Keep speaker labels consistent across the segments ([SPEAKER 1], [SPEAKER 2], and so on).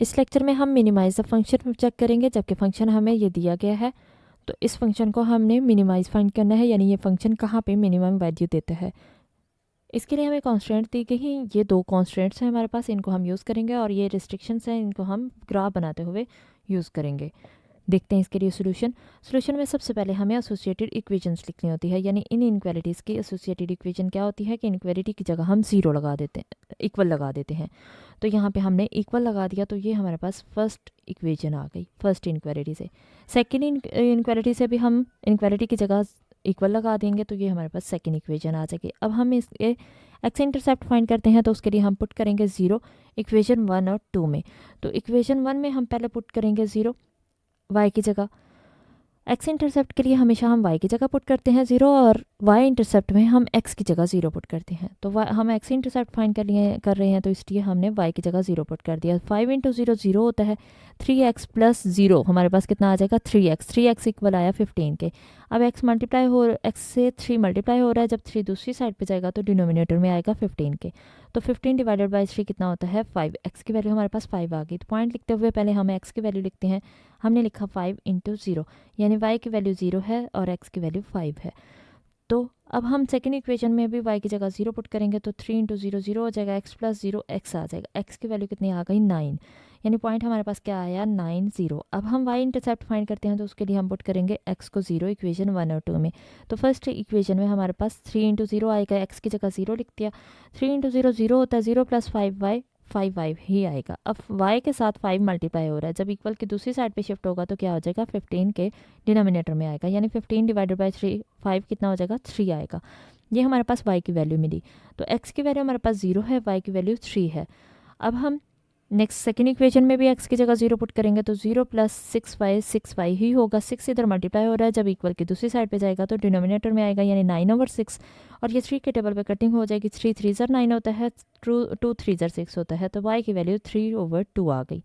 [SPEAKER 1] इस लेक्चर में हम मिनिमाइज द फंक्शन चेक करेंगे, जबकि फंक्शन हमें ये दिया गया है तो इस फंक्शन को हमने मिनिमाइज फाइंड करना है, यानी ये फंक्शन कहाँ पे मिनिमम वैल्यू देता है। इसके लिए हमें कॉन्स्टेंट दी गई हैं, ये दो कॉन्स्टेंट्स हैं हमारे पास, इनको हम यूज़ करेंगे और ये रिस्ट्रिक्शंस हैं, इनको हम ग्राफ बनाते हुए यूज़ करेंगे। देखते हैं इसके लिए सोल्यूशन में सबसे पहले हमें एसोसिएटेड इक्वेशंस लिखनी होती है, यानी इन इनक्वालिटीज़ की एसोसिएटेड इक्वेशन क्या होती है कि इनक्वालिटी की जगह हम ज़ीरो लगा देते हैं, इक्वल लगा देते हैं। तो यहाँ पे हमने इक्वल लगा दिया तो ये हमारे पास फर्स्ट इक्वेशन आ गई फर्स्ट इनक्वालिटी से। सेकेंड इनक्वालिटी से भी हम इनक्वालिटी की जगह इक्वल लगा देंगे तो ये हमारे पास सेकेंड इक्वेशन आ जाएगी। अब हम इसके एक्स इंटरसेप्ट फाइंड करते हैं तो उसके लिए हम पुट करेंगे ज़ीरो इक्वेशन 1 और 2 में। तो इक्वेशन 1 में हम पहले पुट करेंगे ज़ीरो y की जगह। एक्स इंटरसेप्ट के लिए हमेशा हम y की जगह पुट करते हैं ज़ीरो, और y इंटरसेप्ट में हम x की जगह ज़ीरो पुट करते हैं। तो हम x इंटरसेप्ट फाइंड कर रहे हैं तो इसलिए हमने y की जगह ज़ीरो पुट कर दिया। 5 इंटू ज़ीरो ज़ीरो होता है, 3x प्लस ज़ीरो हमारे पास कितना आ जाएगा 3x इक्वल आया 15 के। अब x से 3 मल्टीप्लाई हो रहा है, जब 3 दूसरी साइड पे जाएगा तो डिनोमिनेटर में आएगा 15 के। तो 15 डिवाइडेड बाई 3 कितना होता है 5। x की वैल्यू हमारे पास 5 आ गई। तो पॉइंट लिखते हुए पहले हम x की वैल्यू लिखते हैं। हमने लिखा 5 इंटू ज़ीरो, यानी y की वैल्यू 0 है और x की वैल्यू 5 है। तो अब हम सेकेंड इक्वेशन में भी y की जगह 0 पुट करेंगे तो 3 इंटू ज़ीरो ज़ीरो हो जाएगा, x प्लस 0 x आ जाएगा। x की वैल्यू कितनी आ गई 9, यानी पॉइंट हमारे पास क्या आया 9 0। अब हम y इंटरसेप्ट फाइंड करते हैं तो उसके लिए हम पुट करेंगे x को 0 इक्वेशन 1 और 2 में। तो फर्स्ट इक्वेशन में हमारे पास 3 इंटू ज़ीरो आएगा, x की जगह 0 लिख दिया। 3 इंटू ज़ीरो ज़ीरो होता है, 0 प्लस 5y 5 ही आएगा। अब y के साथ 5 मल्टीप्लाई हो रहा है, जब इक्वल की दूसरी साइड पे शिफ्ट होगा तो क्या हो जाएगा 15 के डिनोमिनेटर में आएगा, यानी 15 डिवाइडेड बाई 3 5 कितना हो जाएगा 3 आएगा। ये हमारे पास y की वैल्यू मिली। तो x की वैल्यू हमारे पास 0 है, y की वैल्यू 3 है। अब हम नेक्स्ट सेकेंड इक्वेशन में भी x की जगह 0 पुट करेंगे तो 0 प्लस 6y ही होगा। 6 इधर मल्टीप्लाई हो रहा है, जब इक्वल की दूसरी साइड पे जाएगा तो डिनोमिनेटर में आएगा, यानी 9/6। और ये 3 के टेबल पे कटिंग हो जाएगी, 3 3 ज़र 9 होता है, 2 3 ज़र 6 होता है। तो y की वैल्यू 3/2 आ गई।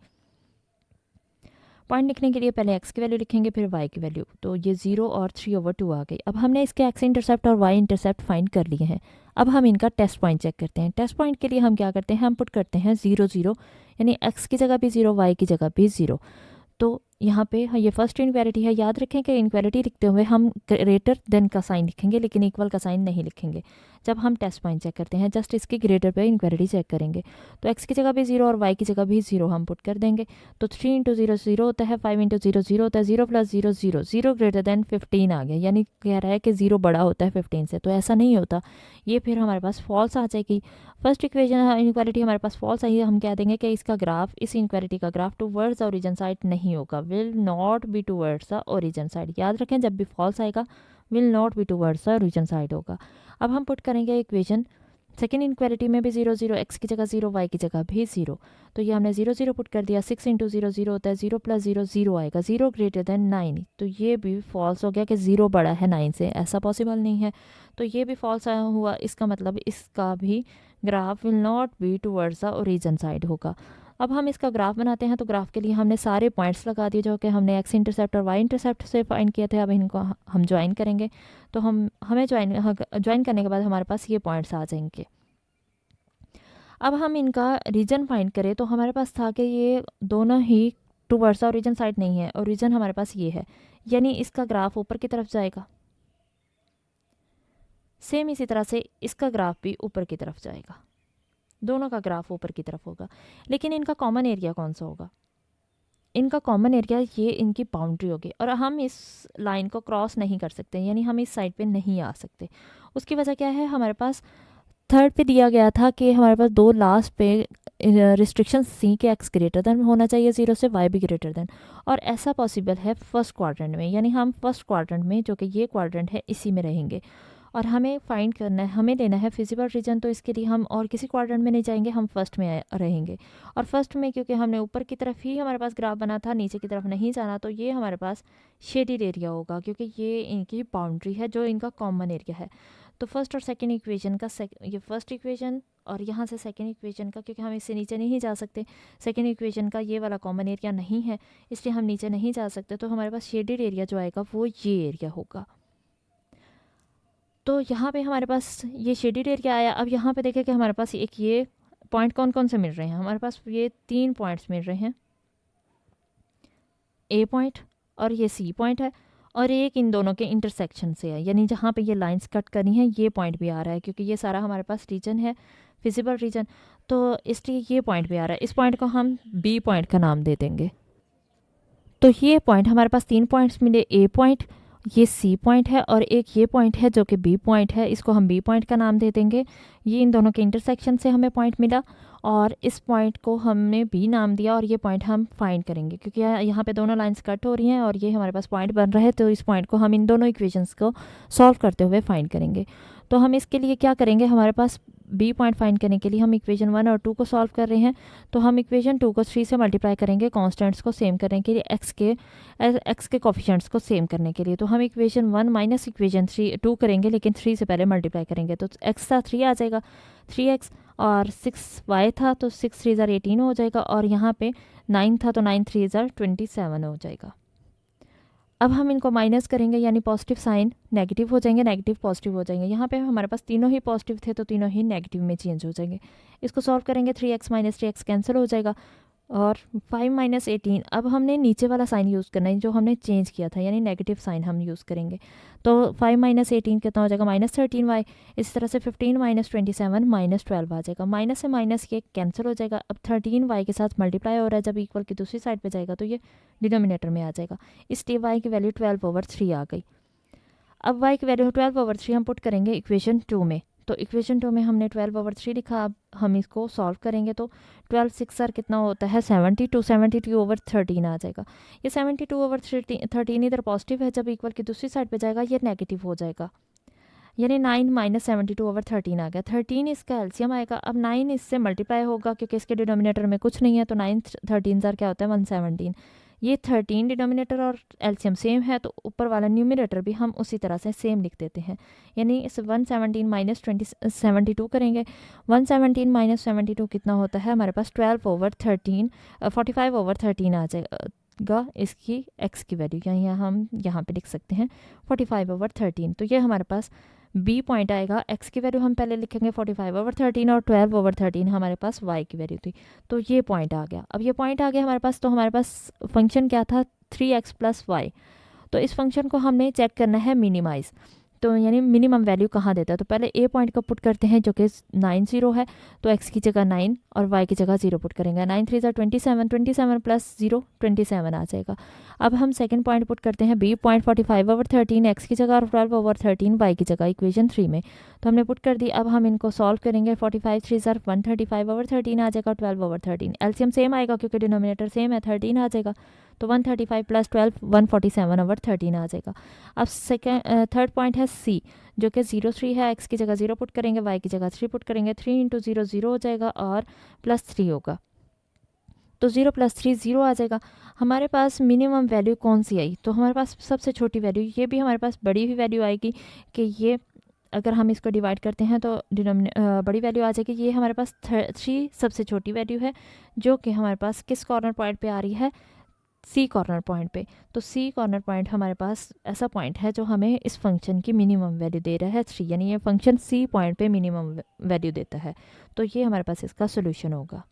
[SPEAKER 1] पॉइंट लिखने के लिए पहले x की वैल्यू लिखेंगे फिर y की वैल्यू, तो ये 0 और 3/2 आ गई। अब हमने इसके x इंटरसेप्ट और y इंटरसेप्ट फाइंड कर लिए हैं। अब हम इनका टेस्ट पॉइंट चेक करते हैं। टेस्ट पॉइंट के लिए हम क्या करते हैं, हम पुट करते हैं 0 0, यानी x की जगह भी 0 y की जगह भी 0। तो यहाँ पे ये फर्स्ट इनक्वालिटी है। याद रखें कि इनक्वालिटी लिखते हुए हम ग्रेटर देन का साइन लिखेंगे, लेकिन इक्वल का साइन नहीं लिखेंगे जब हम टेस्ट पॉइंट चेक करते हैं। जस्ट इसके ग्रेटर पे इनक्वालिटी चेक करेंगे। तो x की जगह भी 0 और y की जगह भी 0 हम पुट कर देंगे। तो 3 इंटू ज़ीरो 0 होता है, 5 इंटू ज़ीरो 0 होता है, 0 प्लस 0 0 0 ग्रेटर देन 15 आ गया, यानी कह रहा है कि 0 बड़ा होता है 15 से। तो ऐसा नहीं होता, ये फिर हमारे पास फॉल्स आ जाएगी। फर्स्ट इक्वेशन इनक्वालिटी हमारे पास फॉल्स आई है, हम कह देंगे कि इसका ग्राफ, इस इनक्वालिटी का graph towards the origin side नहीं होगा, will not be towards the origin side. याद रखें जब भी फॉल्स आएगा will not be towards the origin side होगा। अब हम पुट करेंगे इक्वेशन सेकेंड इनक्वालिटी में भी 0 0, x की जगह 0 y की जगह भी 0। तो ये हमने 0 0 पुट कर दिया। 6 इंटू 0 0 होता है, 0 प्लस 0 0 आएगा, 0 ग्रेटर देन 9। तो ये भी फॉल्स हो गया कि 0 बड़ा है 9 से, ऐसा पॉसिबल नहीं है। तो ये भी फॉल्स हुआ, इसका मतलब इसका भी graph will not be towards the origin side होगा। अब हम इसका ग्राफ बनाते हैं, तो ग्राफ के लिए हमने सारे पॉइंट्स लगा दिए जो कि हमने एक्स इंटरसेप्ट और वाई इंटरसेप्ट से फाइंड किए थे। अब इनको हम ज्वाइन करेंगे, तो हमें ज्वाइन करने के बाद हमारे पास ये पॉइंट्स आ जाएंगे। अब हम इनका रीजन फाइंड करें तो हमारे पास था कि ये दोनों ही टूवर्ड्स ओरिजिन साइड नहीं है, ओरिजिन हमारे पास ये है, यानी इसका ग्राफ ऊपर की तरफ जाएगा। सेम इसी तरह से इसका ग्राफ भी ऊपर की तरफ जाएगा, दोनों का ग्राफ ऊपर की तरफ होगा। लेकिन इनका कॉमन एरिया कौन सा होगा, इनका कॉमन एरिया ये इनकी बाउंड्री होगी, और हम इस लाइन को क्रॉस नहीं कर सकते, यानी हम इस साइड पे नहीं आ सकते। उसकी वजह क्या है, हमारे पास थर्ड पे दिया गया था कि हमारे पास दो लास्ट पे रिस्ट्रिक्शन सी के एक्स ग्रेटर देन होना चाहिए 0 से, वाई भी ग्रेटर देन, और ऐसा पॉसिबल है फर्स्ट क्वाड्रेंट में, यानी हम फर्स्ट क्वाड्रेंट में, जो कि ये क्वाड्रेंट है, इसी में रहेंगे। और हमें फाइंड करना है, हमें लेना है फिजिबल रीजन, तो इसके लिए हम और किसी क्वाड्रेंट में नहीं जाएंगे, हम फर्स्ट में रहेंगे। और फर्स्ट में क्योंकि हमने ऊपर की तरफ ही हमारे पास ग्राफ बना था, नीचे की तरफ नहीं जाना, तो ये हमारे पास शेडेड एरिया होगा, क्योंकि ये इनकी बाउंड्री है जो इनका कॉमन एरिया है। तो फर्स्ट और सेकेंड इक्वेशन का ये फर्स्ट इक्वेशन और यहाँ से सेकेंड इक्वेशन का, क्योंकि हम इससे नीचे नहीं जा सकते, सेकेंड इक्वेशन का ये वाला कॉमन एरिया नहीं है, इसलिए हम नीचे नहीं जा सकते। तो हमारे पास शेडेड एरिया जो आएगा वो ये एरिया होगा। तो यहाँ पे हमारे पास ये शेडेड एरिया आया। अब यहाँ पे देखें कि हमारे पास एक ये पॉइंट कौन कौन से मिल रहे हैं, हमारे पास ये 3 पॉइंट्स मिल रहे हैं। ए पॉइंट और ये सी पॉइंट है, और एक इन दोनों के इंटरसेक्शन से है, यानी जहाँ पे ये लाइंस कट करनी है ये पॉइंट भी आ रहा है, क्योंकि ये सारा हमारे पास रीजन है, फिजिबल रीजन, तो इसलिए ये पॉइंट भी आ रहा है। इस पॉइंट को हम बी पॉइंट का नाम दे देंगे। तो ये पॉइंट हमारे पास 3 पॉइंट्स मिले, ए पॉइंट, ये सी पॉइंट है और एक ये पॉइंट है जो कि बी पॉइंट है, इसको हम बी पॉइंट का नाम दे देंगे। ये इन दोनों के इंटरसेक्शन से हमें पॉइंट मिला और इस पॉइंट को हमने बी नाम दिया, और ये पॉइंट हम फाइंड करेंगे क्योंकि यहाँ पे दोनों लाइंस कट हो रही हैं और ये हमारे पास पॉइंट बन रहा है, तो इस पॉइंट को हम इन दोनों इक्वेशंस को सॉल्व करते हुए फाइंड करेंगे। तो हम इसके लिए क्या करेंगे, हमारे पास बी पॉइंट फाइंड करने के लिए हम इक्वेशन 1 और 2 को सॉल्व कर रहे हैं, तो हम इक्वेशन 2 को 3 से मल्टीप्लाई करेंगे कॉन्स्टेंट्स को सेम करने के लिए, एक्स के कोफिशिएंट्स को सेम करने के लिए। तो हम इक्वेशन 1 माइनस इक्वेशन 2 करेंगे, लेकिन 3 से पहले मल्टीप्लाई करेंगे, तो एक्स था 3 आ जाएगा, 3x, और 6y था तो 6 3 18 हो जाएगा, और यहाँ पे 9 था तो 9 3 27 हो जाएगा। अब हम इनको माइनस करेंगे, यानी पॉजिटिव साइन नेगेटिव हो जाएंगे, नेगेटिव पॉजिटिव हो जाएंगे। यहाँ पे हमारे पास तीनों ही पॉजिटिव थे तो तीनों ही नेगेटिव में चेंज हो जाएंगे। इसको सॉल्व करेंगे, 3x माइनस 3x कैंसिल हो जाएगा, और 5 माइनस 18, अब हमने नीचे वाला साइन यूज़ करना है जो हमने चेंज किया था, यानी नेगेटिव साइन हम यूज़ करेंगे। तो 5 माइनस 18 कितना हो जाएगा, माइनस 13y। इस तरह से 15 माइनस 27 माइनस 12 आ जाएगा, माइनस से माइनस ये कैंसिल हो जाएगा। अब 13y के साथ मल्टीप्लाई हो रहा है, जब इक्वल की दूसरी साइड पे जाएगा तो ये डिनोमिनेटर में आ जाएगा, इसलिए y की वैल्यू 12/3 आ गई। अब y की वैल्यू 12/3 हम पुट करेंगे इक्वेशन 2 में, तो इक्वेशन 2 में हमने 12/3 लिखा। अब हम इसको सॉल्व करेंगे तो 12 6 कितना होता है, 72, 72/13 आ जाएगा। ये 72/13 इधर पॉजिटिव है, जब इक्वल की दूसरी साइड पे जाएगा ये नेगेटिव हो जाएगा, यानी 9 माइनस 72/13 आ गया। 13 इसका एलसीएम आएगा। अब 9 इससे मल्टीप्लाई होगा क्योंकि इसके डिनोमिनेटर में कुछ नहीं है, तो 9 13 क्या होता है, 117। ये 13 डिनोमिनेटर और एलसीएम सेम है, तो ऊपर वाला न्यूमिनेटर भी हम उसी तरह से सेम लिख देते हैं, यानी इस 117 माइनस 72 करेंगे। 117 माइनस 72 कितना होता है हमारे पास, 12/13 45/13 आ जाएगा इसकी एक्स की वैल्यू, यानी हम यहाँ पे लिख सकते हैं 45/13। तो ये हमारे पास बी पॉइंट आएगा। एक्स की वैल्यू हम पहले लिखेंगे 45/13 और 12/13 हमारे पास वाई की वैल्यू थी, तो ये पॉइंट आ गया। अब ये पॉइंट आ गया हमारे पास, तो हमारे पास फंक्शन क्या था, 3x + y। तो इस फंक्शन को हमने चेक करना है मिनिमाइज़, तो यानी मिनिमम वैल्यू कहाँ देता है। तो पहले ए पॉइंट को पुट करते हैं जो कि 9 0 है, तो एक्स की जगह 9 और वाई की जगह 0 पुट करेंगे। 9 3 27, 27 + 0 27 आ जाएगा। अब हम सेकंड पॉइंट पुट करते हैं बी पॉइंट 45/13 एक्स की जगह और 12/13 वाई की जगह इक्वेशन 3 में, तो हमने पुट कर दी। अब हम इनको सॉल्व करेंगे, 45 3 135/13 आ जाएगा, 12/13 एलसीएम सेम आएगा क्योंकि डिनोमिनेटर सेम है, 13 आ जाएगा, तो 135 + 12 147/13 आ जाएगा। अब थर्ड पॉइंट है सी, जो कि 0 3 है, एक्स की जगह 0 पुट करेंगे, वाई की जगह 3 पुट करेंगे, 3 × 0 0 हो जाएगा और +3 होगा, तो 0 + 3 0 आ जाएगा। हमारे पास मिनिमम वैल्यू कौन सी आई, तो हमारे पास सबसे छोटी वैल्यू, ये भी हमारे पास बड़ी ही वैल्यू आएगी कि ये अगर हम इसको डिवाइड करते हैं तो बड़ी वैल्यू आ जाएगी। ये हमारे पास 3 सबसे छोटी वैल्यू है, जो कि हमारे पास किस कॉर्नर पॉइंट पे आ रही है, सी कॉर्नर पॉइंट पे। तो सी कॉर्नर पॉइंट हमारे पास ऐसा पॉइंट है जो हमें इस फंक्शन की मिनिमम वैल्यू दे रहा है 3, यानी ये फंक्शन सी पॉइंट पे मिनिमम वैल्यू देता है, तो ये हमारे पास इसका सोल्यूशन होगा।